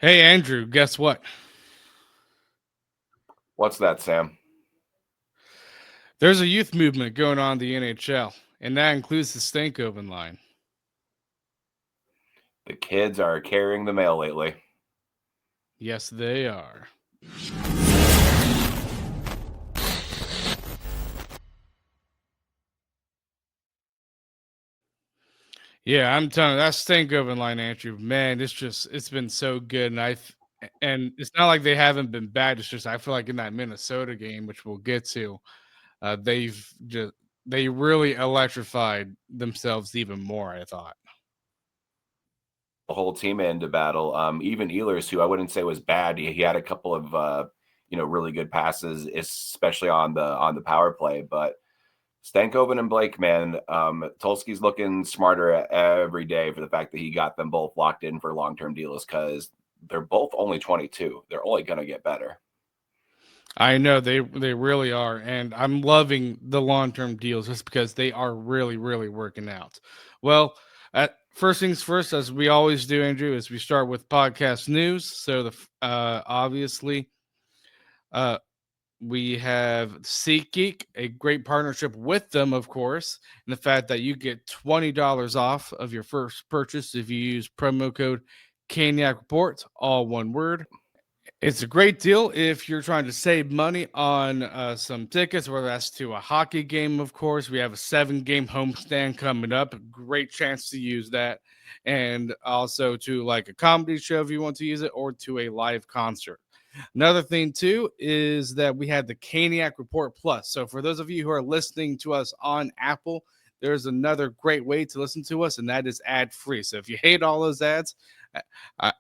Hey, Andrew, guess what? What's that, Sam? There's a youth movement going on in the NHL, and that includes the Stankoven line. The kids are carrying the mail lately. Yes, they are. Yeah, I'm telling you, that Stankoven line, Andrew, man, it's been so good. And it's not like they haven't been bad. It's just, I feel like in that Minnesota game, which we'll get to, they've just, they really electrified themselves even more, I thought. The whole team into battle. Even Ehlers, who I wouldn't say was bad, he had a couple of really good passes, especially on the power play. But Stankoven and Blake, man, Tulski's looking smarter every day for the fact that he got them both locked in for long-term deals because they're both only 22. They're only going to get better. I know they really are, and I'm loving the long term deals just because they are really working out. Well, first things first, as we always do, Andrew, is we start with podcast news. So obviously, uh, we have SeatGeek, a great partnership with them, of course, and the fact that you get $20 off of your first purchase if you use promo code Caniac Report, all one word. It's a great deal if you're trying to save money on some tickets, whether that's to a hockey game, of course. We have a 7-game homestand coming up. A great chance to use that. And also to like a comedy show if you want to use it, or to a live concert. Another thing, too, is that we had the Caniac Report Plus. So for those of you who are listening to us on Apple, there's another great way to listen to us, and that is ad free. So if you hate all those ads, I,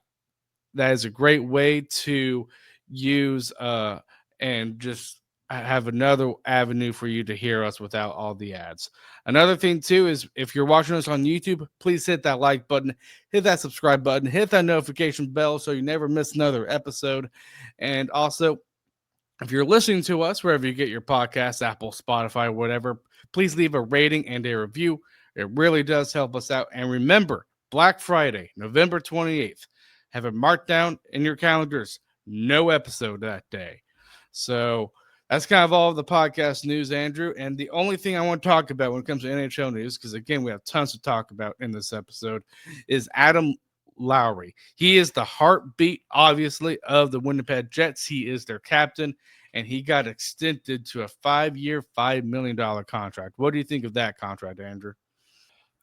that is a great way to use and just have another avenue for you to hear us without all the ads. Another thing too is if you're watching us on YouTube, please hit that like button, hit that subscribe button, hit that notification bell so you never miss another episode. And also, if you're listening to us wherever you get your podcasts, Apple, Spotify, whatever, please leave a rating and a review. It really does help us out. And remember, Black Friday, November 28th, have it marked down in your calendars. No episode that day. So that's kind of all of the podcast news, Andrew. And the only thing I want to talk about when it comes to NHL news, because again, we have tons to talk about in this episode, is Adam Lowry. He is the heartbeat, obviously, of the Winnipeg Jets. He is their captain, and he got extended to a 5-year, $5 million contract. What do you think of that contract, Andrew?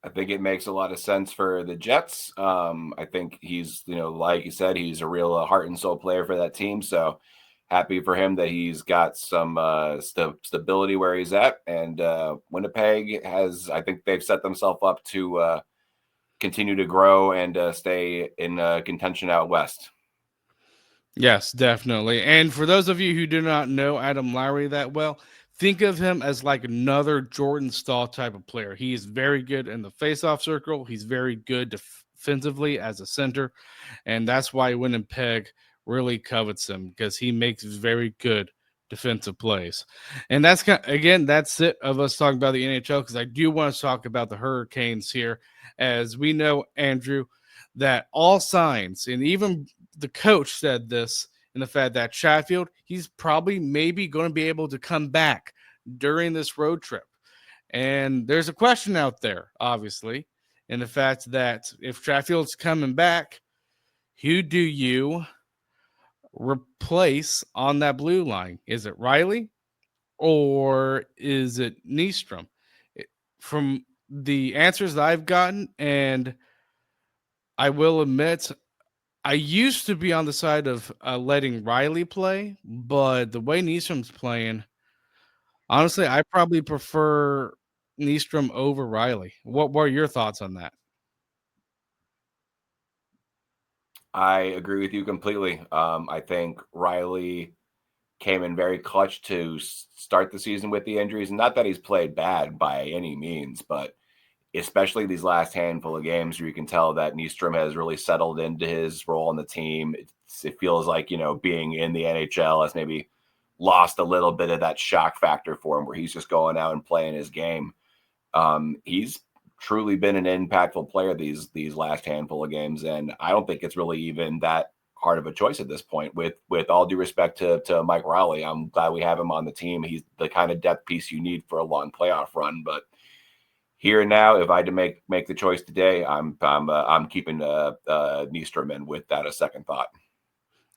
I think it makes a lot of sense for the Jets. I think he's, like you said, he's a real heart and soul player for that team. So happy for him that he's got some stability where he's at. And Winnipeg has, I think they've set themselves up to continue to grow and stay in contention out west. Yes, definitely. And for those of you who do not know Adam Lowry that well, think of him as like another Jordan Stahl type of player. He is very good in the faceoff circle. He's very good defensively as a center, and that's why Winnipeg really covets him because he makes very good defensive plays. And that's again, that's it of us talking about the NHL because I do want to talk about the Hurricanes here, as we know, Andrew, that all signs and even the coach said this in the fact that Chatfield, he's probably maybe going to be able to come back during this road trip. And there's a question out there, obviously, in the fact that if Chatfield's coming back, who do you replace on that blue line? Is it Riley or is it Nystrom? From the answers that I've gotten, and I will admit, I used to be on the side of letting Riley play, but the way Nystrom's playing, honestly, I probably prefer Nystrom over Riley. What are your thoughts on that? I agree with you completely. I think Riley came in very clutch to start the season with the injuries. Not that he's played bad by any means, but especially these last handful of games where you can tell that Nystrom has really settled into his role on the team. It feels like, being in the NHL has maybe lost a little bit of that shock factor for him where he's just going out and playing his game. He's truly been an impactful player these last handful of games, and I don't think it's really even that hard of a choice at this point. With all due respect to Mike Riley, I'm glad we have him on the team. He's the kind of depth piece you need for a long playoff run. But here and now, if I had to make the choice today, I'm keeping Nystrom in with that a second thought.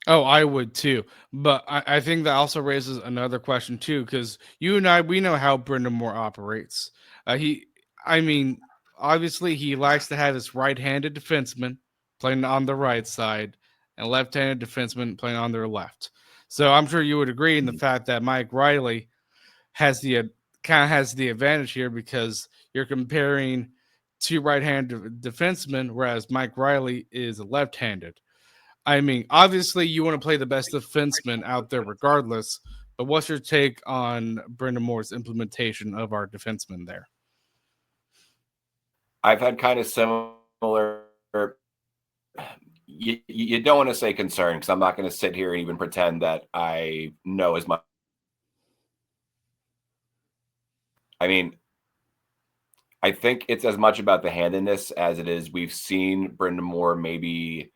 Oh, I would too. But I think that also raises another question too, because you and I, we know how Brendan Moore operates. I mean, obviously he likes to have his right-handed defenseman playing on the right side and left-handed defenseman playing on their left. So I'm sure you would agree in the fact that Mike Riley has the kind of has the advantage here because you're comparing two right-handed defensemen, whereas Mike Riley is left-handed. I mean, obviously, you want to play the best defenseman out there regardless, but what's your take on Brendan Moore's implementation of our defenseman there? I've had kind of similar. You don't want to say concern because I'm not going to sit here and even pretend that I know as much. I mean, I think it's as much about the handedness as it is. We've seen Brendan Moore maybe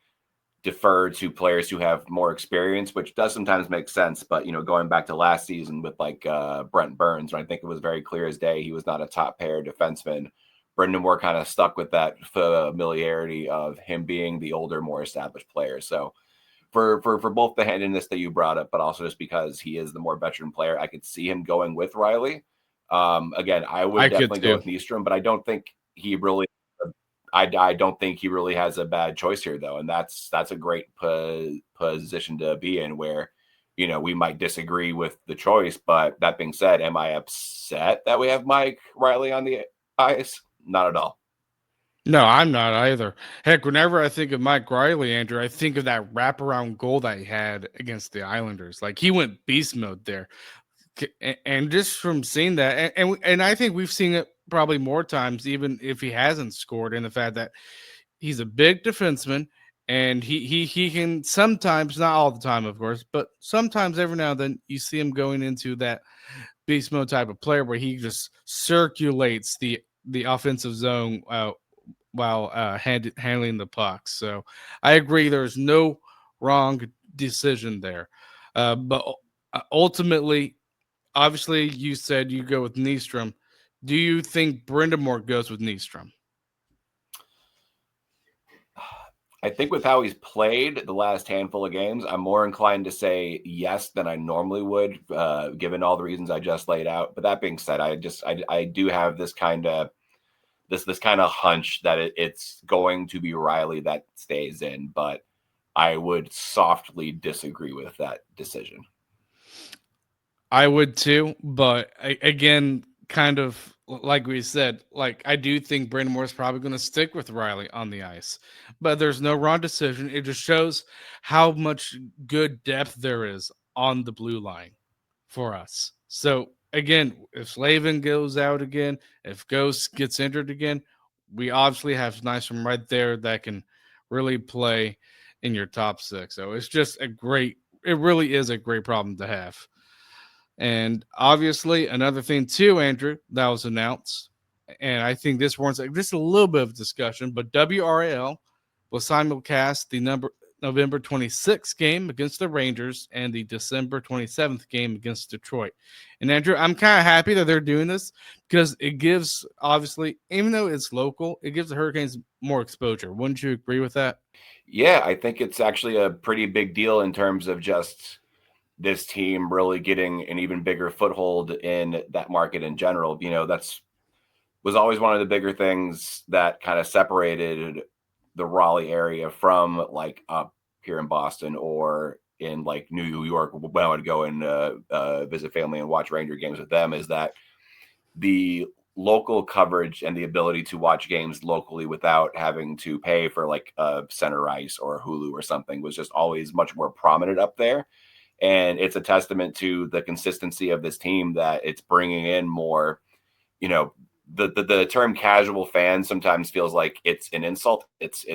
defer to players who have more experience, which does sometimes make sense. But going back to last season with like Brent Burns, I think it was very clear as day he was not a top pair defenseman. Brendan Moore kind of stuck with that familiarity of him being the older, more established player. So for both the handedness that you brought up, but also just because he is the more veteran player, I could see him going with Riley. Again, I would I could definitely go too. with Nystrom, but I don't think he really. I don't think he really has a bad choice here, though, and that's a great position to be in, where we might disagree with the choice. But that being said, am I upset that we have Mike Riley on the ice? Not at all. No, I'm not either. Heck, whenever I think of Mike Riley, Andrew, I think of that wraparound goal that he had against the Islanders. Like he went beast mode there. And just from seeing that, and I think we've seen it probably more times, even if he hasn't scored, in the fact that he's a big defenseman, and he can sometimes, not all the time, of course, but sometimes every now and then you see him going into that beast mode type of player where he just circulates the offensive zone while handling the puck. So I agree, there's no wrong decision there, but ultimately, obviously, you said you go with Nystrom. Do you think Brindamore goes with Nystrom? I think with how he's played the last handful of games, I'm more inclined to say yes than I normally would, given all the reasons I just laid out. But that being said, I do have this kind of hunch that it's going to be Riley that stays in, but I would softly disagree with that decision. I would too, but again, kind of like we said, like I do think Brandon is probably going to stick with Riley on the ice, but there's no wrong decision. It just shows how much good depth there is on the blue line for us. So again, if Slavin goes out again, if Ghost gets injured again, we obviously have Nystrom right there that can really play in your top six. So it's just it really is a great problem to have. And obviously, another thing too, Andrew, that was announced, and I think this warrants just a little bit of discussion. But WRL will simulcast the November 26th game against the Rangers and the December 27th game against Detroit. And Andrew, I'm kind of happy that they're doing this because it gives, obviously, even though it's local, it gives the Hurricanes more exposure. Wouldn't you agree with that? Yeah, I think it's actually a pretty big deal in terms of just this team really getting an even bigger foothold in that market in general. That's was always one of the bigger things that kind of separated the Raleigh area from like up here in Boston or in like New York when I would go and visit family and watch Ranger games with them, is that the local coverage and the ability to watch games locally without having to pay for like center ice or Hulu or something was just always much more prominent up there. And it's a testament to the consistency of this team that it's bringing in more, you know, the term casual fan sometimes feels like it's an insult. It's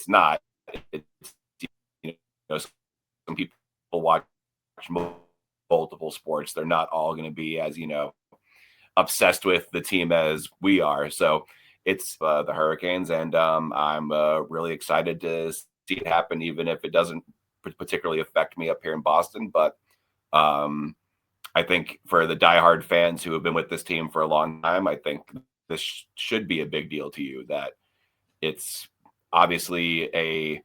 not. It's, some people watch multiple sports. They're not all going to be as, obsessed with the team as we are. So it's the Hurricanes, and I'm really excited to see it happen, even if it doesn't particularly affect me up here in Boston. But um, I think for the diehard fans who have been with this team for a long time, I think this should be a big deal to you. That it's obviously a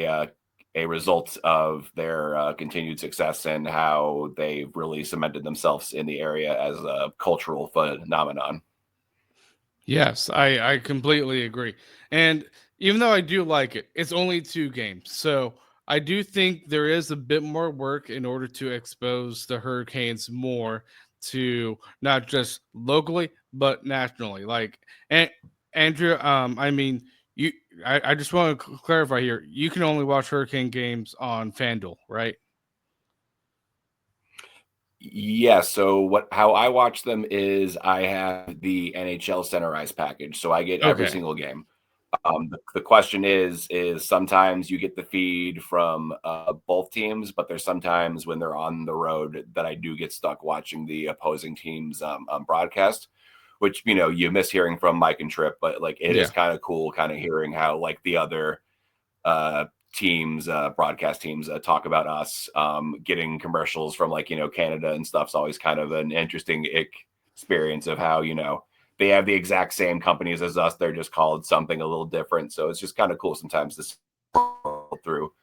uh, a result of their continued success and how they've really cemented themselves in the area as a cultural phenomenon. Yes, I completely agree. And even though I do like it, it's only 2 games. So I do think there is a bit more work in order to expose the Hurricanes more to not just locally, but nationally. Like, and Andrew, I mean, you, I just want to clarify here. You can only watch Hurricane games on FanDuel, right? Yeah, so what how I watch them is I have the NHL Center Ice package, so I get every Okay. single game. The question is sometimes you get the feed from both teams, but there's sometimes when they're on the road that I do get stuck watching the opposing teams broadcast, which you miss hearing from Mike and Trip, but like it is Yeah. kind of cool, kind of hearing how like the other uh, teams, broadcast teams, talk about us. Getting commercials from like Canada and stuff's always kind of an interesting experience of how they have the exact same companies as us. They're just called something a little different. So it's just kind of cool sometimes to see through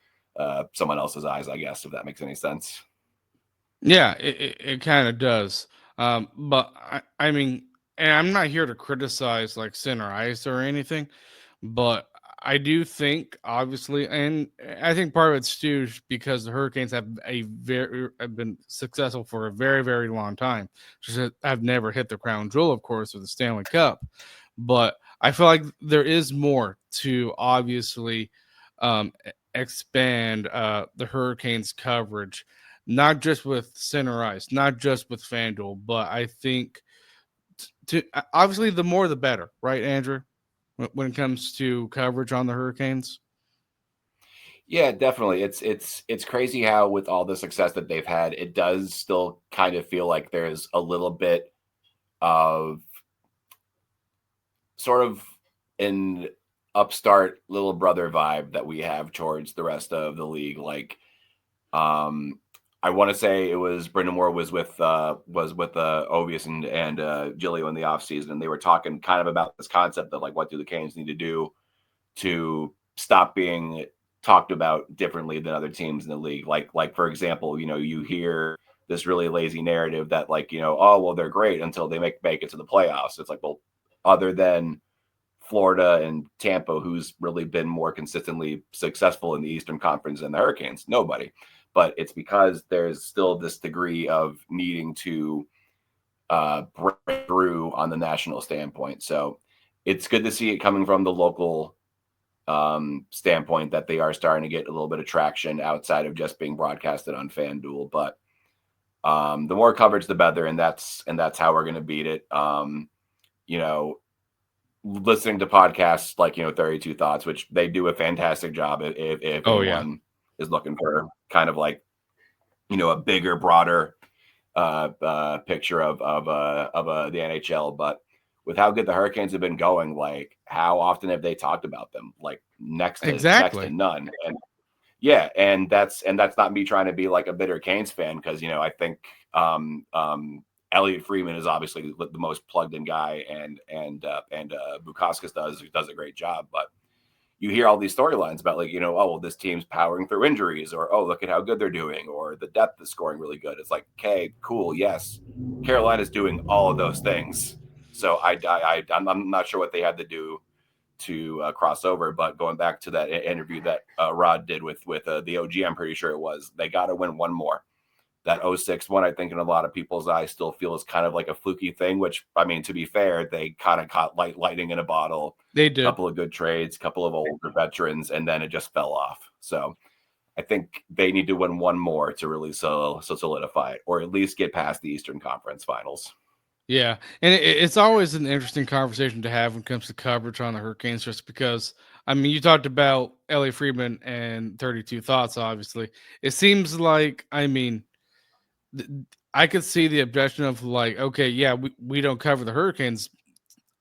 someone else's eyes, I guess, if that makes any sense. Yeah, it kind of does. But I mean, and I'm not here to criticize like center ice or anything, but I do think obviously, and I think part of it's too because the Hurricanes have been successful for a very very long time. Just have never hit the crown jewel, of course, with the Stanley Cup. But I feel like there is more to obviously expand the Hurricanes coverage, not just with center ice, not just with FanDuel, but I think obviously the more the better, right, Andrew? When it comes to coverage on the Hurricanes. Yeah, definitely. It's crazy how with all the success that they've had, it does still kind of feel like there's a little bit of sort of an upstart little brother vibe that we have towards the rest of the league. Like, um, I want to say it was Brendan Moore was with Ovius and Gilio in the offseason, and they were talking kind of about this concept of like what do the Canes need to do to stop being talked about differently than other teams in the league. Like for example, you hear this really lazy narrative that like oh well they're great until they make it to the playoffs. It's like, well, other than Florida and Tampa, who's really been more consistently successful in the Eastern Conference than the Hurricanes? Nobody. But it's because there's still this degree of needing to break through on the national standpoint. So it's good to see it coming from the local standpoint that they are starting to get a little bit of traction outside of just being broadcasted on FanDuel. But the more coverage, the better, and that's how we're going to beat it. You know, listening to podcasts like 32 Thoughts, which they do a fantastic job. If Oh yeah, anyone is looking for kind of like a bigger, broader picture of the NHL, but with how good the Hurricanes have been going, like how often have they talked about them? Like next to exactly. none. And yeah, and that's not me trying to be like a bitter Canes fan because I think Elliot Freeman is obviously the most plugged in guy, and Bukowskis does a great job, but you hear all these storylines about like oh well this team's powering through injuries, or oh look at how good they're doing, or the depth is scoring really good. It's like, okay, cool, yes, Carolina's doing all of those things. So I'm not sure what they had to do to cross over, but going back to that interview that Rod did with the OG, I'm pretty sure it was they got to win one more. That '06 one, I think, in a lot of people's eyes, still feels kind of like a fluky thing. Which, I mean, to be fair, they kind of caught lightning in a bottle. They did. Couple of good trades, couple of older veterans, and then it just fell off. So I think they need to win one more to really so solidify it, or at least get past the Eastern Conference Finals. Yeah, and it's always an interesting conversation to have when it comes to coverage on the Hurricanes, just because I mean you talked about Ellie Freeman and 32 Thoughts. Obviously, it seems like th- I could see the objection of like, okay, yeah, we don't cover the Hurricanes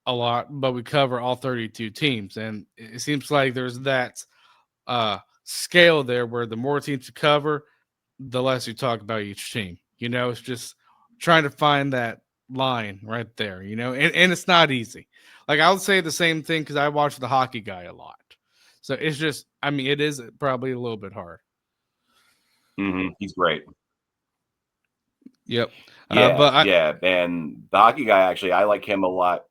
a lot, but we cover all 32 teams, and it seems like there's that scale there where the more teams you cover, the less you talk about each team. It's just trying to find that line right there, and it's not easy. Like I would say the same thing because I watch the hockey guy a lot. So it's just, I mean, it is probably a little bit hard. He's great. Yep. Yeah, But I, yeah. And the hockey guy, actually, I like him a lot.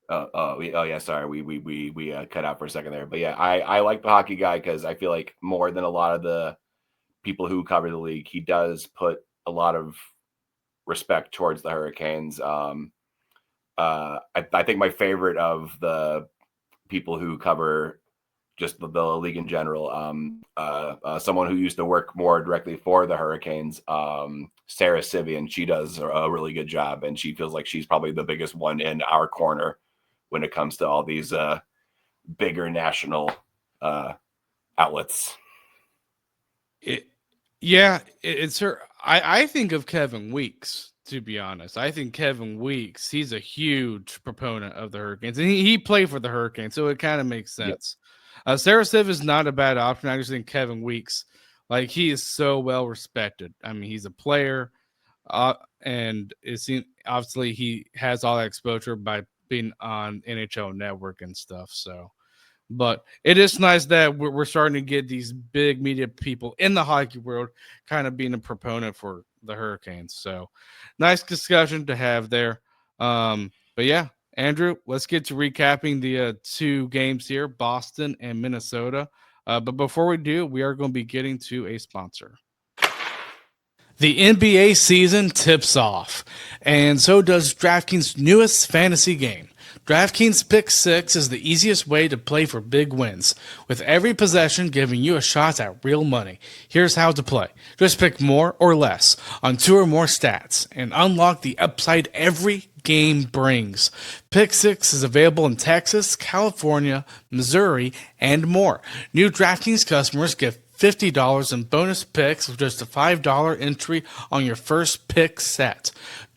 Oh yeah. Sorry, we cut out for a second there. But yeah, I like the hockey guy because I feel like more than a lot of the people who cover the league, he does put a lot of respect towards the Hurricanes. I think my favorite of the people who cover just the league in general, someone who used to work more directly for the Hurricanes, Sarah Sivian. She does a really good job, and she feels like she's probably the biggest one in our corner when it comes to all these bigger national uh, outlets. it, yeah, it's her. I think of Kevin Weeks, to be honest. I think Kevin Weeks, he's a huge proponent of the Hurricanes, and he played for the Hurricanes, so it kind of makes Yep. sense. Sarah Siv is not a bad option. I just think Kevin Weeks, like he is so well respected. I mean, he's a player, and obviously he has all that exposure by being on NHL Network and stuff. So, but it is nice that we're starting to get these big media people in the hockey world kind of being a proponent for the Hurricanes. So, nice discussion to have there. But yeah, Andrew, let's get to recapping the two games here, Boston and Minnesota. But before we do, we are going to be getting to a sponsor. The NBA season tips off, and so does DraftKings' newest fantasy game. DraftKings Pick 6 is the easiest way to play for big wins, with every possession giving you a shot at real money. Here's how to play. Just pick more or less on two or more stats, and unlock the upside every game brings. Pick 6 is available in Texas, California, Missouri, and more. New DraftKings customers get $50 in bonus picks with just a $5 entry on your first pick set.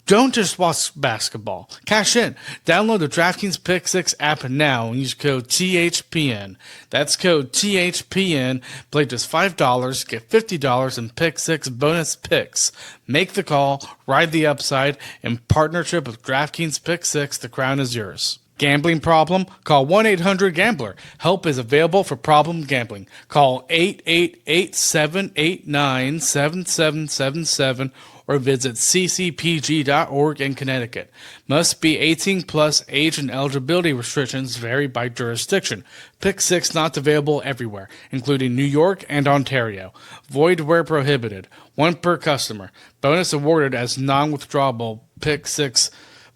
Don't just watch basketball. Cash in. Download the DraftKings Pick 6 app now and use code THPN. That's code THPN. Play just $5, get $50 in Pick 6 bonus picks. Make the call, ride the upside. In partnership with DraftKings Pick 6, the crown is yours. Gambling problem? Call 1-800-GAMBLER. Help is available for problem gambling. Call 888-789-7777 or visit ccpg.org in Connecticut. Must be 18 plus. Age and eligibility restrictions vary by jurisdiction. Pick 6 not available everywhere, including New York and Ontario. Void where prohibited. One per customer. Bonus awarded as non-withdrawable. Pick 6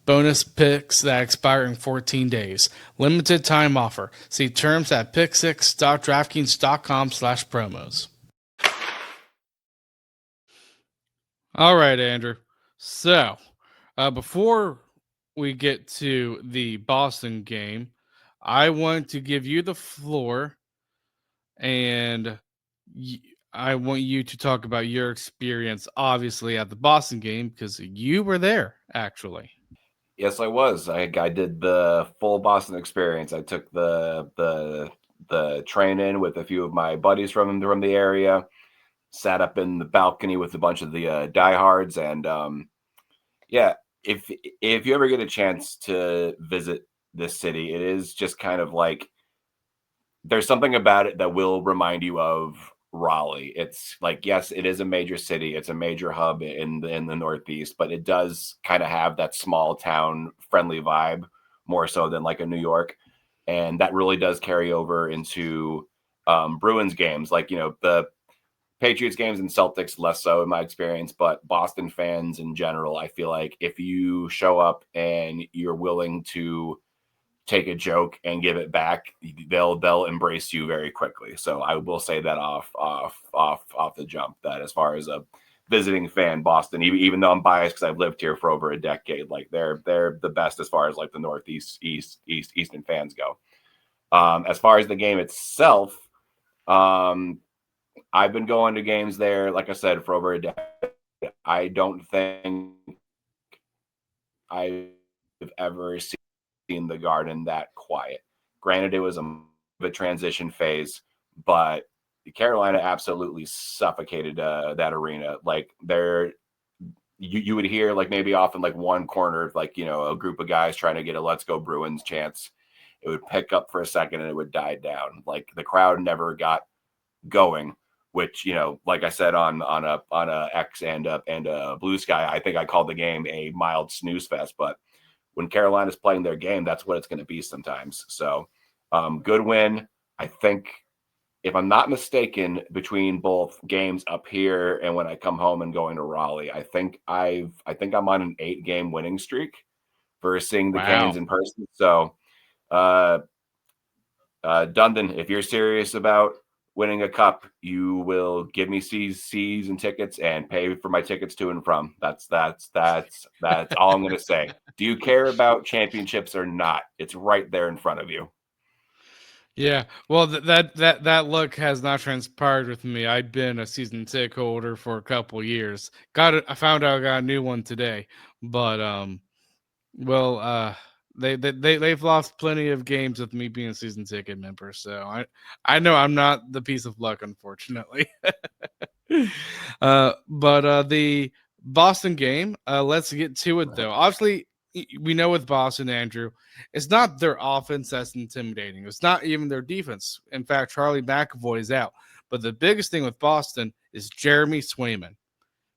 bonus picks that expire in 14 days. Limited time offer. See terms at pick6.draftkings.com/promos. All right, Andrew. So, before we get to the Boston game, I want to give you the floor, and I want you to talk about your experience, obviously, at the Boston game because you were there, actually. Yes, I was. I did the full Boston experience. I took the train in with a few of my buddies from the area. Sat up in the balcony with a bunch of the diehards, and yeah, if you ever get a chance to visit this city, it is just kind of like there's something about it that will remind you of Raleigh. It's like, yes, it is a major city. It's a major hub in the Northeast, but it does kind of have that small town friendly vibe more so than like a New York. And that really does carry over into Bruins games. Like, the Patriots games and Celtics less so in my experience, but Boston fans in general, I feel like if you show up and you're willing to take a joke and give it back, they'll embrace you very quickly. So I will say that off the jump, that as far as a visiting fan, Boston, even though I'm biased because I've lived here for over a decade, like they're the best as far as like the Northeast Eastern fans go. As far as the game itself, I've been going to games there, like I said, for over a decade. I don't think I've ever seen the Garden that quiet. Granted, it was a transition phase, but Carolina absolutely suffocated that arena. Like you would hear like maybe off in like one corner, like a group of guys trying to get a "Let's Go Bruins" chance. It would pick up for a second and it would die down. Like the crowd never got going. Which like I said on a X and a Blue Sky, I think I called the game a mild snooze fest. But when Carolina's playing their game, that's what it's going to be sometimes. So good win. I think if I'm not mistaken, between both games up here and when I come home and going to Raleigh, I think I'm on an 8-game winning streak for seeing the Canes Wow. in person. So, uh, Dundon, if you're serious about winning a cup, you will give me C's and tickets and pay for my tickets to and from. That's all I'm going to say. Do you care about championships or not? It's right there in front of you. Yeah, well, that luck has not transpired with me. I've been a season ticket holder for a couple years. Got it. I found out I got a new one today, but well, they've lost plenty of games with me being a season ticket member. So I know I'm not the piece of luck, unfortunately. But the Boston game, let's get to it though. Obviously, we know with Boston, Andrew, it's not their offense that's intimidating. It's not even their defense. In fact, Charlie McAvoy is out. But the biggest thing with Boston is Jeremy Swayman,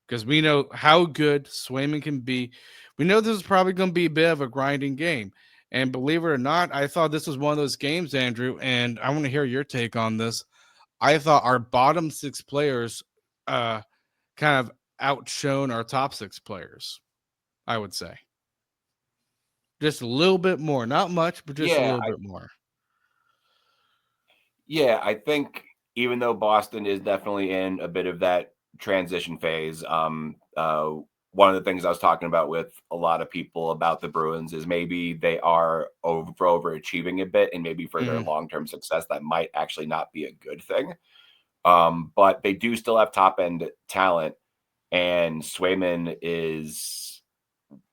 because we know how good Swayman can be. We know this is probably going to be a bit of a grinding game. And believe it or not, I thought this was one of those games, Andrew, and I want to hear your take on this. I thought our bottom six players uh, kind of outshone our top six players, I would say. Just a little bit more. Not much, but just a Yeah, little bit more. Yeah, I think even though Boston is definitely in a bit of that transition phase, one of the things I was talking about with a lot of people about the Bruins is maybe they are overachieving a bit, and maybe for their Mhm. long term success, that might actually not be a good thing. But they do still have top end talent, and Swayman is,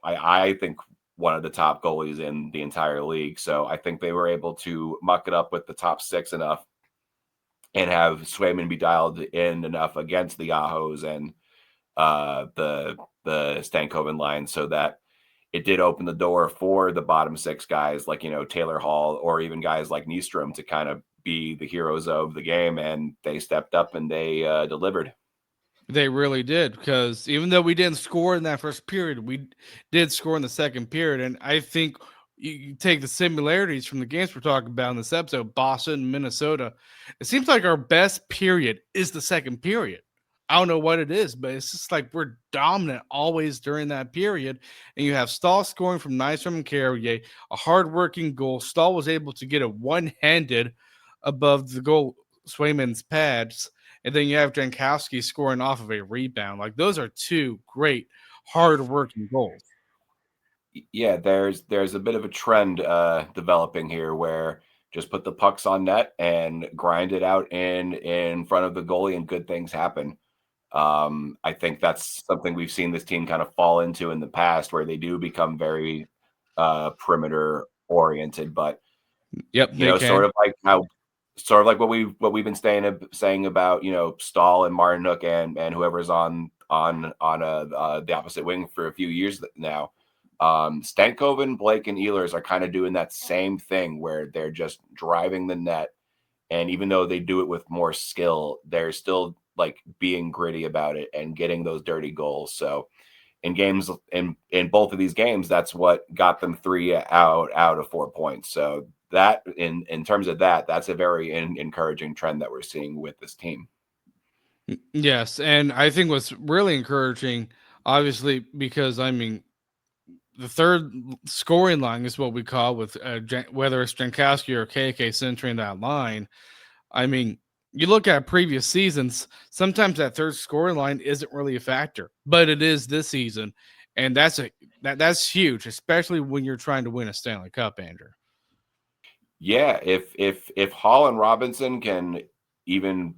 I think, one of the top goalies in the entire league. So I think they were able to muck it up with the top six enough and have Swayman be dialed in enough against the Ahos and the Stankoven line so that it did open the door for the bottom six guys like Taylor Hall or even guys like Nystrom to kind of be the heroes of the game, and they stepped up and they delivered. They really did, because even though we didn't score in that first period, we did score in the second period. And I think you take the similarities from the games we're talking about in this episode, Boston, Minnesota. It seems like our best period is the second period. I don't know what it is, but it's just like we're dominant always during that period. And you have Stahl scoring from Nystrom and Carrier, a hardworking goal. Stahl was able to get it one-handed above the goal Swayman's pads, and then you have Jankowski scoring off of a rebound. Like those are two great, hard-working goals. Yeah, there's a bit of a trend developing here where just put the pucks on net and grind it out in front of the goalie and good things happen. I think that's something we've seen this team kind of fall into in the past, where they do become very perimeter oriented. But Yep, they sort can. of like what we've been saying about Stahl and Martinuk and whoever's on the opposite wing for a few years now. Stankoven, Blake, and Ehlers are kind of doing that same thing where they're just driving the net, and even though they do it with more skill, they're still like being gritty about it and getting those dirty goals. So in games in both of these games, that's what got them 3 out of 4 points. So that in terms of that's a very encouraging trend that we're seeing with this team. Yes, and I think what's really encouraging, obviously, because I mean, the third scoring line is what we call with whether it's Jankowski or KK centering that line. I mean, you look at previous seasons, sometimes that third scoring line isn't really a factor, but it is this season, and that's huge, especially when you're trying to win a Stanley Cup, Andrew. Yeah, if Hall and Robinson can even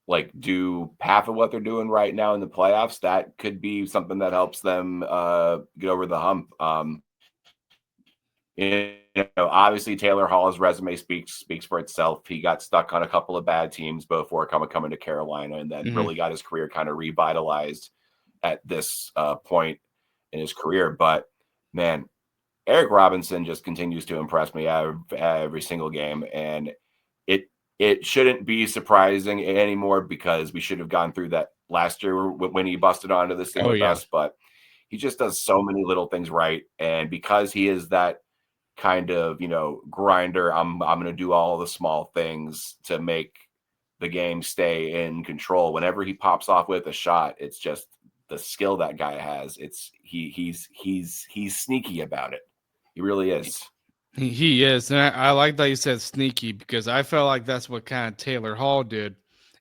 like do half of what they're doing right now in the playoffs, that could be something that helps them get over the hump. Obviously Taylor Hall's resume speaks for itself. He got stuck on a couple of bad teams before coming to Carolina, and then Mhm. really got his career kind of revitalized at this point in his career. But man, Eric Robinson just continues to impress me every single game, and it it shouldn't be surprising anymore because we should have gone through that last year when he busted onto this thing Oh with yeah. us. But he just does so many little things right, and because he is that kind of grinder, I'm going to do all the small things to make the game stay in control. Whenever he pops off with a shot, it's just the skill that guy has. He's sneaky about it. He really is. He is, and I like that you said sneaky because I felt like that's what kind of Taylor Hall did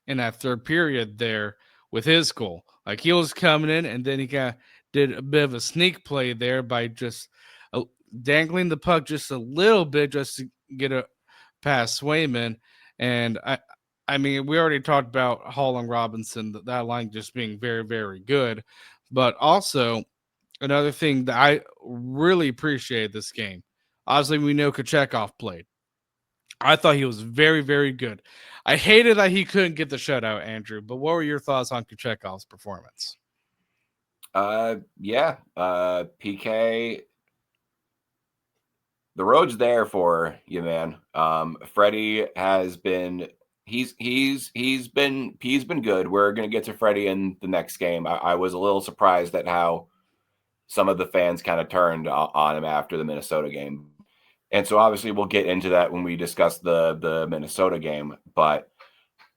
in that third period there with his goal. Like he was coming in, and then he kind of did a bit of a sneak play there by just uh, dangling the puck just a little bit just to get a past Swayman. And I mean, we already talked about Hall and Robinson, that line just being very, very good, but also another thing that I really appreciated this game. Obviously, we know Kochekov played. I thought he was very, very good. I hated that he couldn't get the shutout, Andrew. But what were your thoughts on Kochekov's performance? Yeah. PK, the road's there for you, man. Freddie has been he's been good. We're gonna get to Freddie in the next game. I was a little surprised at how some of the fans kind of turned on him after the Minnesota game. And so obviously we'll get into that when we discuss the Minnesota game. But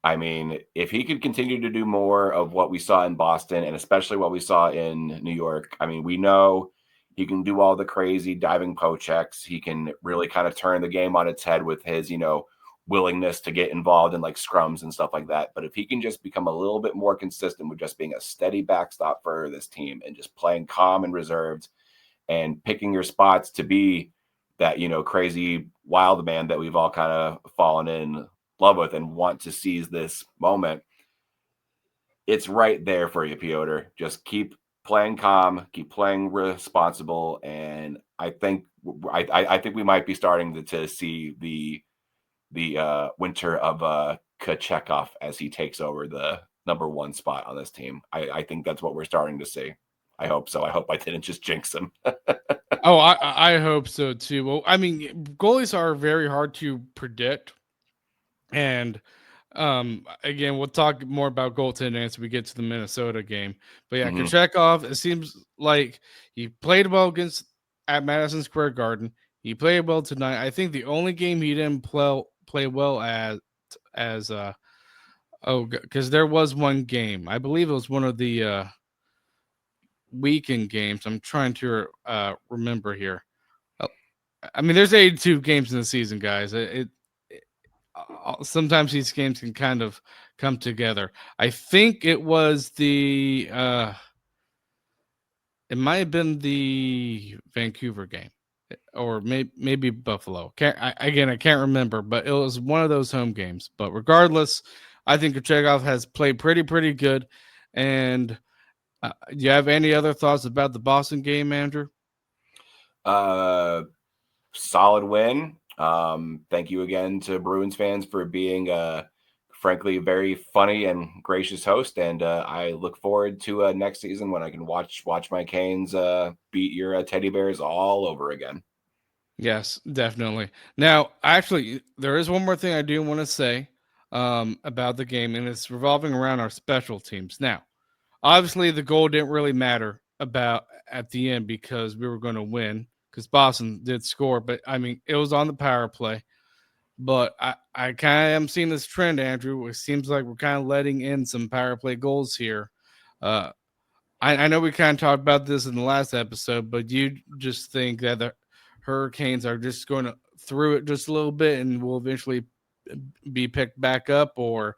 I mean, if he could continue to do more of what we saw in Boston and especially what we saw in New York, I mean, we know he can do all the crazy diving poke checks. He can really kind of turn the game on its head with his, willingness to get involved in like scrums and stuff like that. But if he can just become a little bit more consistent with just being a steady backstop for this team and just playing calm and reserved and picking your spots to be that crazy wild man that we've all kind of fallen in love with and want to seize this moment, it's right there for you, Piotr. Just keep playing calm, keep playing responsible, and I think we might be starting to see the winter of Kachekov as he takes over the number one spot on this team. I think that's what we're starting to see. I hope so. I hope I didn't just jinx him. Oh, I hope so too. Well, I mean, goalies are very hard to predict, and again, we'll talk more about goaltending as we get to the Minnesota game. But yeah, Mm-hmm. Kochekov, it seems like he played well against at Madison Square Garden. He played well tonight. I think the only game he didn't play well as because there was one game. I believe it was one of the weekend games. I'm trying to remember here. Uh, I mean, there's 82 games in the season, guys. Sometimes these games can kind of come together. I think it was it might have been the Vancouver game, or maybe Buffalo. I can't remember, but it was one of those home games. But regardless, I think Kochekov has played pretty good. And do you have any other thoughts about the Boston game, Andrew? Uh, Solid win. Thank you again to Bruins fans for being frankly very funny and gracious host, and I look forward to next season when I can watch my Canes beat your teddy bears all over again. Yes, definitely. Now, actually, there is one more thing I do want to say about the game, and it's revolving around our special teams. Now, obviously, the goal didn't really matter about at the end because we were going to win because Boston did score, but I mean, it was on the power play. But I kind of am seeing this trend, Andrew. It seems like we're kind of letting in some power play goals here. Uh, I know we kind of talked about this in the last episode, but you just think that the Hurricanes are just going to through it just a little bit and will eventually be picked back up, or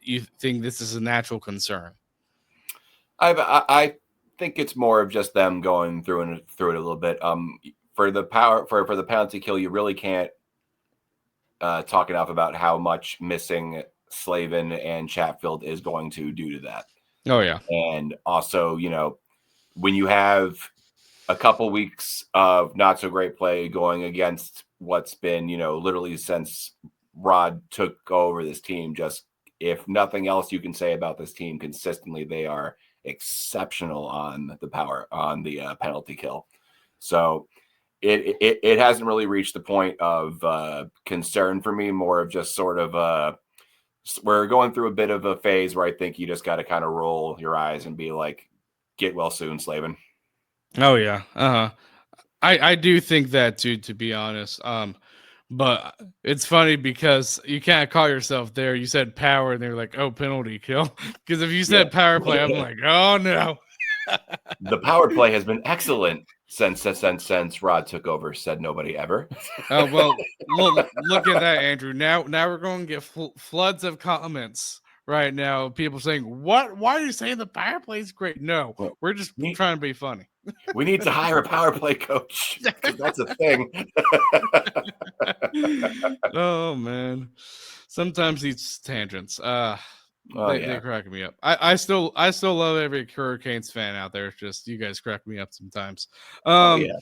you think this is a natural concern? I think it's more of just them going through it a little bit. For the power for the penalty kill, you really can't talk enough about how much missing Slavin and Chatfield is going to do to that. Oh yeah, And also, when you have a couple weeks of not so great play going against what's been, literally since Rod took over this team. Just if nothing else you can say about this team consistently, they are exceptional on the penalty kill. So it hasn't really reached the point of concern for me. More of just sort of we're going through a bit of a phase where I think you just got to kind of roll your eyes and be like, get well soon, Slavin. Oh yeah. Uh-huh. I do think that too, to be honest. But it's funny because you can't call yourself there. You said power, and they're like, "Oh, penalty kill." Because if you Yeah. said power play, I'm like, "Oh no." The power play has been excellent since Rod took over, said nobody ever. Oh well, look at that, Andrew. Now we're going to get floods of comments right now. People saying, "What? Why are you saying the power play is great?" No, Well, we're just trying to be funny. we need to hire a power play coach because that's a thing. Oh man, sometimes these tangents, Oh they yeah. crack me up. I still love every Hurricanes fan out there. It's just you guys crack me up sometimes. Oh Um, yeah.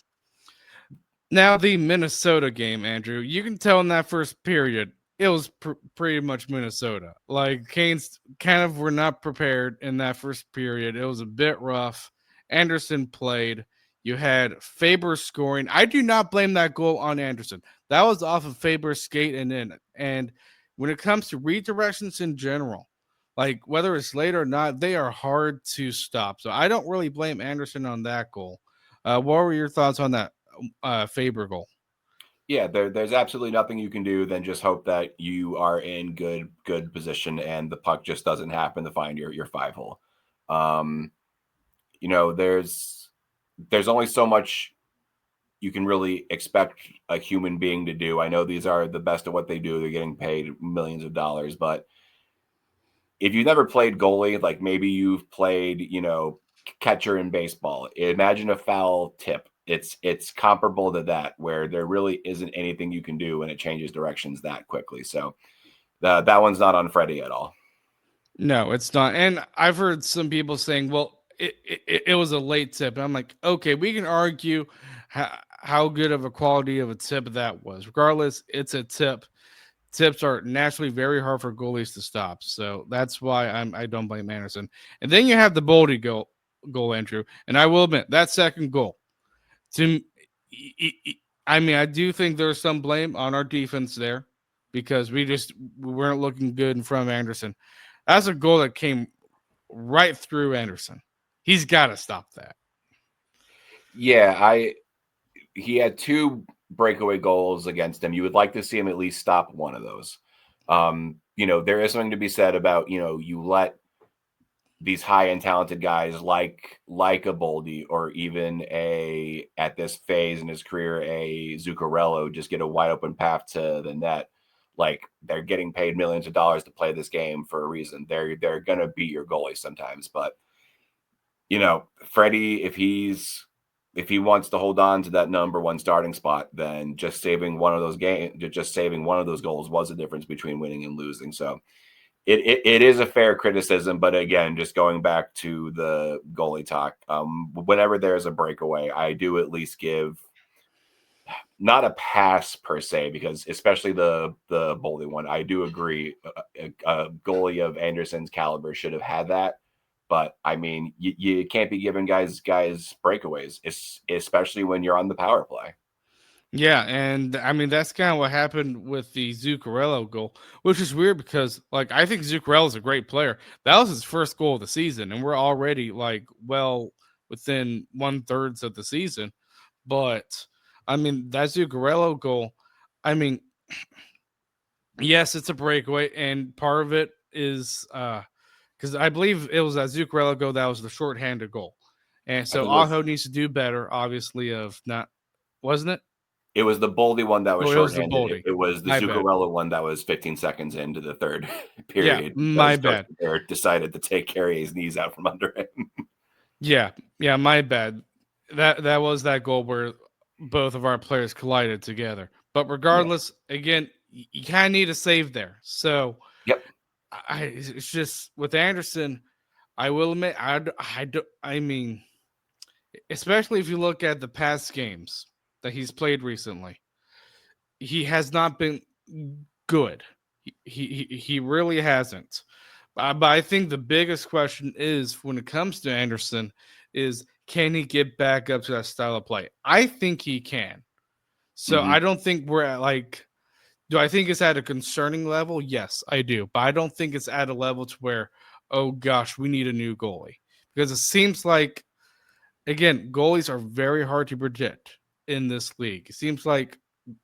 Now the Minnesota game, Andrew, you can tell in that first period it was pretty much Minnesota. Like Canes kind of were not prepared in that first period. It was a bit rough. Anderson played. You had Faber scoring. I do not blame that goal on Anderson. That was off of Faber's skate and in. And when it comes to redirections in general, like whether it's late or not, they are hard to stop. So I don't really blame Anderson on that goal. What were your thoughts on that Faber goal? Yeah, there's absolutely nothing you can do than just hope that you are in good position and the puck just doesn't happen to find your 5 hole. Um, there's only so much you can really expect a human being to do. I know these are the best of what they do. They're getting paid millions of dollars, but if you've never played goalie, like maybe you've played, catcher in baseball, imagine a foul tip. It's comparable to that, where there really isn't anything you can do and it changes directions that quickly. So that one's not on Freddie at all. No, it's not. And I've heard some people saying, well, it was a late tip. And I'm like, okay, we can argue how good of a quality of a tip that was. Regardless, it's a tip. Tips are naturally very hard for goalies to stop. So that's why I don't blame Anderson. And then you have the Boldy goal, Andrew. And I will admit that second goal to I mean, I do think there's some blame on our defense there because we weren't looking good in front of Anderson. That's a goal that came right through Anderson. He's got to stop that. Yeah, he had two breakaway goals against him. You would like to see him at least stop one of those. There is something to be said about, you let these high end talented guys like a Boldy or even at this phase in his career a Zuccarello just get a wide open path to the net. Like they're getting paid millions of dollars to play this game for a reason. They're gonna beat your goalie sometimes, but Freddie, if he wants to hold on to that number one starting spot, then just saving one of those goals was the difference between winning and losing. So it is a fair criticism, but again, just going back to the goalie talk, whenever there's a breakaway, I do at least give not a pass per se, because especially the Boldy one, I do agree a goalie of Anderson's caliber should have had that. But I mean, you can't be giving guys breakaways, especially when you're on the power play. Yeah, and I mean that's kind of what happened with the Zuccarello goal, which is weird because like I think Zuccarello is a great player. That was his first goal of the season, and we're already like well within 1/3 of the season. But I mean that Zuccarello goal, I mean, yes, it's a breakaway, and part of it is because I believe it was that Zuccarello goal that was the shorthanded goal, and I so think it was Aho needs to do better. Obviously, of not wasn't it? it was the Boldy one that was Oh, it was the shorthanded. Boldy. It was the My bad. Zuccarello one that was 15 seconds into the third Yeah, period my because Coach bad. Bear decided to take Carrier's knees out from under him. Yeah, yeah, my bad. That was that goal where both of our players collided together. But Yeah. regardless, again, you kind of need a save there. So Yep. it's just with Anderson. I will admit, I mean, especially if you look at the past games that he's played recently, he has not been good. He really hasn't. But I think the biggest question is when it comes to Anderson is can he get back up to that style of play? I think he can. So Hmm. I don't think we're at like do I think it's at a concerning level? Yes, I do. But I don't think it's at a level to where, oh gosh, we need a new goalie. Because it seems like again, goalies are very hard to predict in this league. It seems like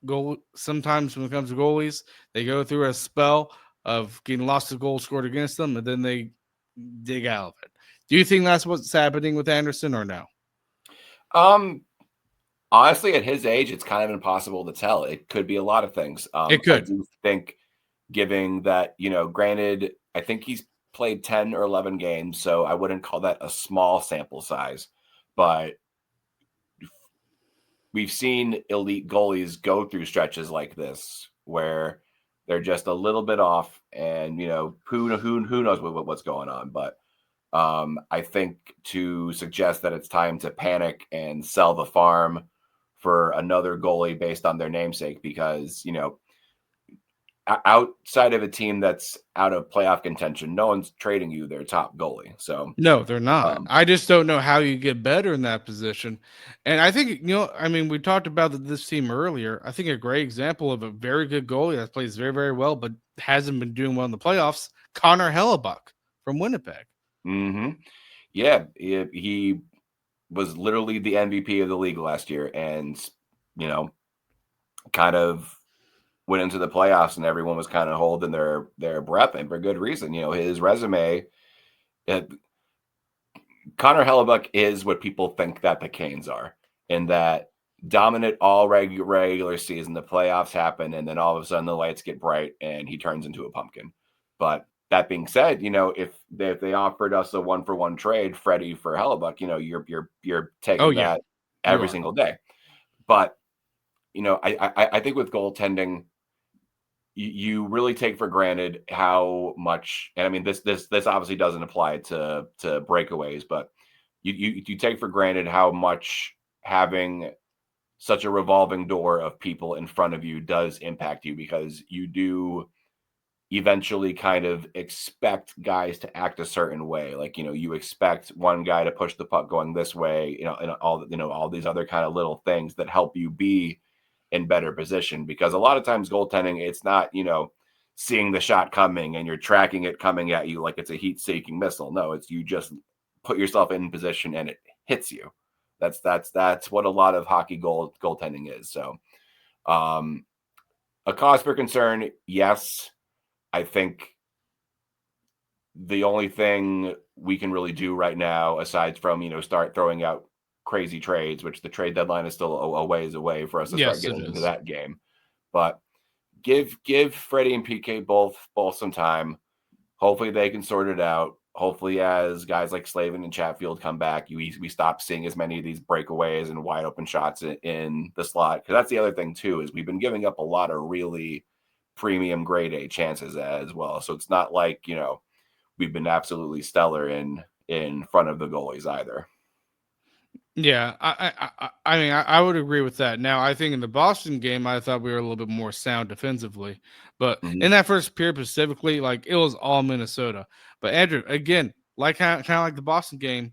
goal sometimes when it comes to goalies, they go through a spell of getting lots of goals scored against them, and then they dig out of it. Do you think that's what's happening with Anderson, or no? Um, Honestly, at his age, it's kind of impossible to tell. It could be a lot of things. It I could. do think, giving that, granted, I think he's played 10 or 11 games, so I wouldn't call that a small sample size. But we've seen elite goalies go through stretches like this where they're just a little bit off, and who knows what's going on. But I think to suggest that it's time to panic and sell the farm for another goalie based on their namesake, because outside of a team that's out of playoff contention, no one's trading you their top goalie. So, No, they're not. um, I just don't know how you get better in that position. And I think, I mean, we talked about this team earlier. I think a great example of a very good goalie that plays very, very well, but hasn't been doing well in the playoffs, Connor Hellebuck from Winnipeg. hmm yeah, he was literally the MVP of the league last year, and you know, kind of went into the playoffs, and everyone was kind of holding their breath, and for good reason. His resume. uh, Connor Hellebuck is what people think that the Canes are, in that dominant all regular season. The playoffs happen, and then all of a sudden the lights get bright, and he turns into a pumpkin. But that being said, if they offered us a 1-for-1 trade, Freddie for Hellebuck, you're Oh, taking yeah, that you every are. single day. But I think with goaltending, you really take for granted how much, and I mean this obviously doesn't apply to breakaways, but you take for granted how much having such a revolving door of people in front of you does impact you, because you do eventually kind of expect guys to act a certain way. Like, you expect one guy to push the puck going this way, and all these other kind of little things that help you be in better position. Because a lot of times goaltending, it's not, seeing the shot coming and you're tracking it coming at you like it's a heat-seeking missile. No, it's you just put yourself in position and it hits you. That's what a lot of hockey goaltending is. So, um, a cause for concern, yes. I think the only thing we can really do right now, aside from start throwing out crazy trades, which the trade deadline is still a ways away for us to start Yes, it getting into is. that game. But give Freddie and PK both some time. Hopefully they can sort it out. Hopefully, as guys like Slavin and Chatfield come back, we stop seeing as many of these breakaways and wide open shots in the slot. Because that's the other thing too, is we've been giving up a lot of really premium grade A chances as well. So it's not like we've been absolutely stellar in front of the goalies either. Yeah, I mean, I would agree with that. Now, I think in the Boston game, I thought we were a little bit more sound defensively, but Mm-hmm. in that first period specifically, like it was all Minnesota. But Andrew, again, like kind of like the Boston game,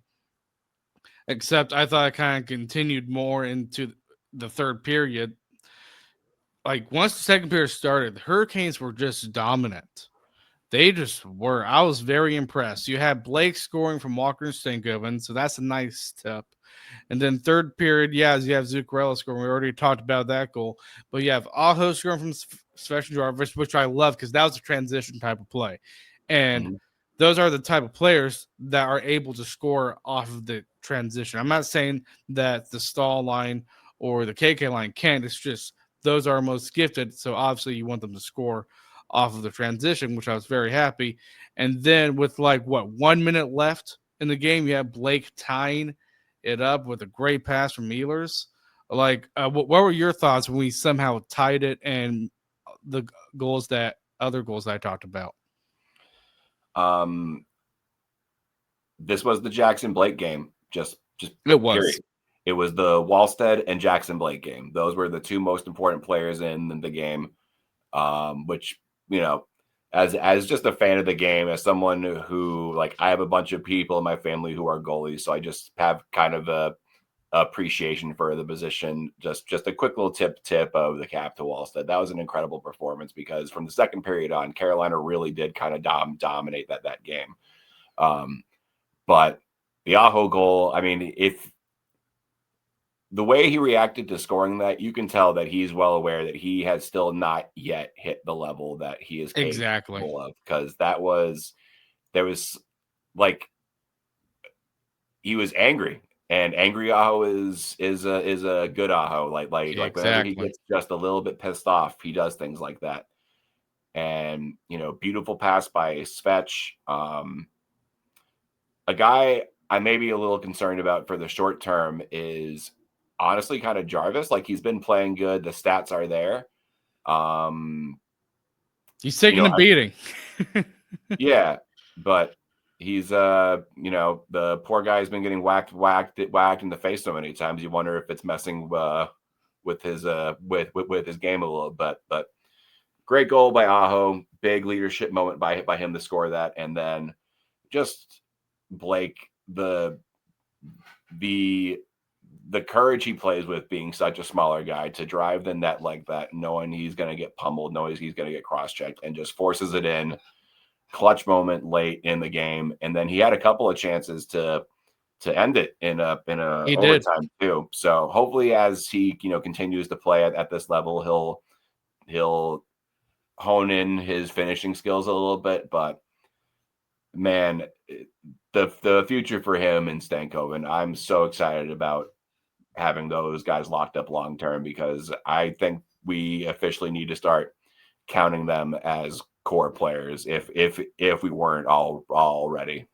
except I thought it kind of continued more into the third period. Like once the second period started, the Hurricanes were just dominant. They just were. I was very impressed. You had Blake scoring from Walker and Stankoven, so that's a nice step. And then third period, yeah, you have Zuccarello scoring. We already talked about that goal. But you have Aho scoring from Svechnik Jarvis, which I love because that was a transition type of play. And Mm-hmm. those are the type of players that are able to score off of the transition. I'm not saying that the stall line or the KK line can't. It's just those are most gifted. So obviously you want them to score off of the transition, which I was very happy. And then with like what 1 minute left in the game, you have Blake tying it up with a great pass from Ehlers. Like, what were your thoughts when we somehow tied it and the other goals that I talked about? Um, this was the Jackson Blake game. Just It period. was. It was the Wallstead and Jackson Blake game. Those were the two most important players in the game. Which, you know, as just a fan of the game, as someone who, like, I have a bunch of people in my family who are goalies, so I just have kind of a appreciation for the position. Just a quick little tip of the cap to Wallstead. That was an incredible performance because from the second period on, Carolina really did kind of dominate that game. But the Aho goal, I mean, if the way he reacted to scoring that, you can tell that he's well aware that he has still not yet hit the level that he is Exactly. capable of. Because there was like, he was angry, and angry Aho is a good Aho. Like whenever he Exactly. gets just a little bit pissed off, he does things like that. And beautiful pass by Svetch. A guy I may be a little concerned about for the short term is honestly kind of Jarvis. Like, he's been playing good. The stats are there. Um, He's you taking know, a beating. yeah, but he's the poor guy's been getting whacked in the face so many times. You wonder if it's messing with his with his game a little bit. But great goal by Aho, big leadership moment by him to score that, and then just Blake, the the courage he plays with, being such a smaller guy, to drive the net like that, knowing he's going to get pummeled, knowing he's going to get cross-checked, and just forces it in. Clutch moment late in the game, and then he had a couple of chances to end it in a He did. overtime too. So hopefully, as he continues to play at this level, he'll hone in his finishing skills a little bit. But man, the future for him in Stankoven, I'm so excited about having those guys locked up long term, because I think we officially need to start counting them as core players if we weren't already.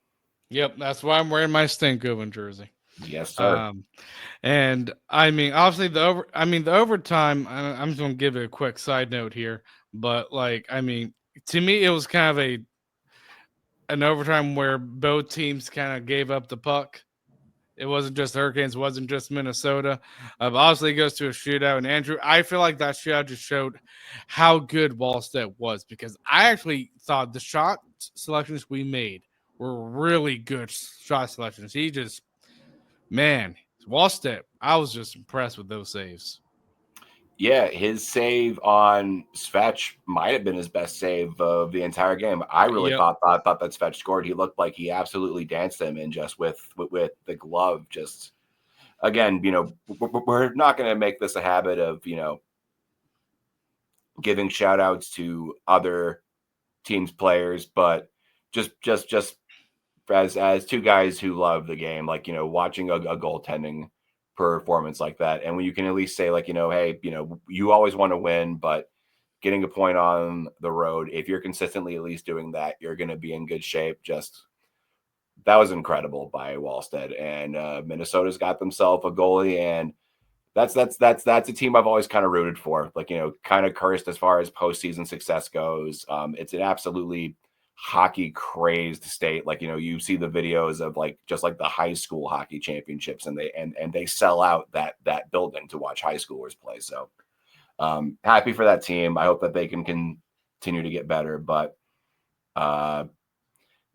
Yep, that's why I'm wearing my Stankoven jersey. Yes, sir. Um, and I mean, obviously the overtime. I'm just gonna give it a quick side note here, but like, I mean, to me, it was kind of an overtime where both teams kind of gave up the puck. It wasn't just the Hurricanes, it wasn't just Minnesota. Obviously, it goes to a shootout. And Andrew, I feel like that shootout just showed how good Wallstedt was, because I actually thought the shot selections we made were really good shot selections. He just, man, Wallstedt, I was just impressed with those saves. Yeah, his save on Svetch might have been his best save of the entire game. I really Yep. thought that Svetch scored. He looked like he absolutely danced him, and just with the glove, just again, we're not going to make this a habit of giving shout outs to other teams' players, but just as two guys who love the game, like, watching a goaltending performance like that, and when you can at least say, like, hey, you always want to win, but getting a point on the road, if you're consistently at least doing that, you're going to be in good shape. Just that was incredible by Wallstead, and Minnesota's got themselves a goalie, and that's a team I've always kind of rooted for. Like, kind of cursed as far as postseason success goes. It's an absolutely hockey crazed state. Like, you see the videos of, like, just like the high school hockey championships, and they sell out that building to watch high schoolers play. So happy for that team. I hope that they can continue to get better. But uh,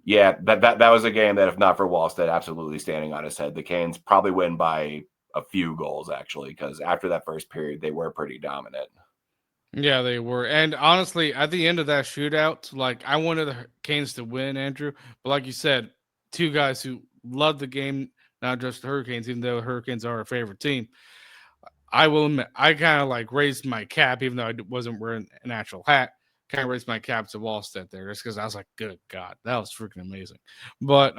yeah, that was a game that, if not for Wallstead absolutely standing on his head, the Canes probably win by a few goals, actually, because after that first period, they were pretty dominant. Yeah, they were. And honestly, at the end of that shootout, like, I wanted the Canes to win, Andrew. But like you said, two guys who love the game, not just the Hurricanes, even though the Hurricanes are our favorite team. I will admit, I kind of like raised my cap, even though I wasn't wearing an actual hat. Kind of raised my cap to Wallstedt there, just because I was like, "Good God, that was freaking amazing." But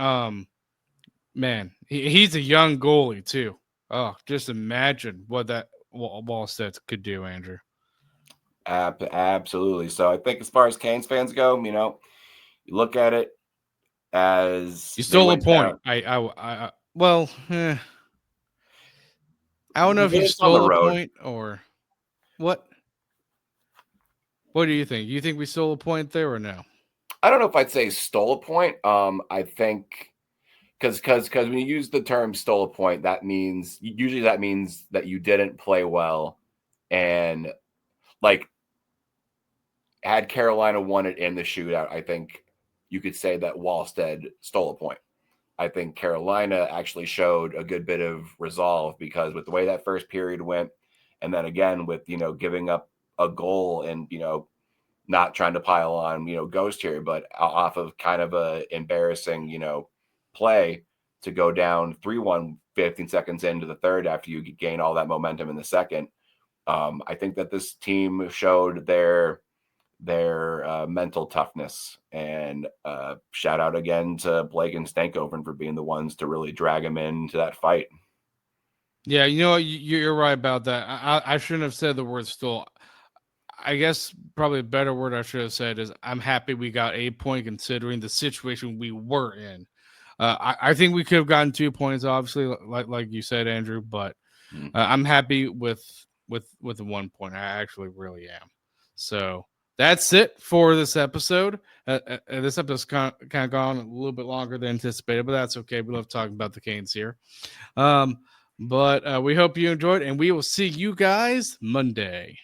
man, he's a young goalie too. Oh, just imagine what that Wallstedt could do, Andrew. Absolutely. So I think, as far as Canes fans go, you look at it as You they stole a went point. down. Well, I don't know if you It's on the stole a road. point or what. What do you think? You think we stole a point there or no? I don't know if I'd say stole a point. I think Because when you use the term stole a point, that means that you didn't play well, and like had Carolina won it in the shootout, I think you could say that Wallstead stole a point. I think Carolina actually showed a good bit of resolve because with the way that first period went, and then again with giving up a goal and not trying to pile on Ghost here, but off of kind of a embarrassing play to go down 3-1 15 seconds into the third after you gain all that momentum in the second. I think that this team showed their mental toughness. And shout out again to Blake and Stankoven for being the ones to really drag him into that fight. Yeah, you know what? You're right about that. I shouldn't have said the word stole. I guess probably a better word I should have said is I'm happy we got a point considering the situation we were in. I think we could have gotten 2 points, obviously, like you said, Andrew. But I'm happy with the 1 point. I actually really am. So that's it for this episode. This episode's kind of gone a little bit longer than anticipated, but that's okay. We love talking about the Canes here. But we hope you enjoyed, and we will see you guys Monday.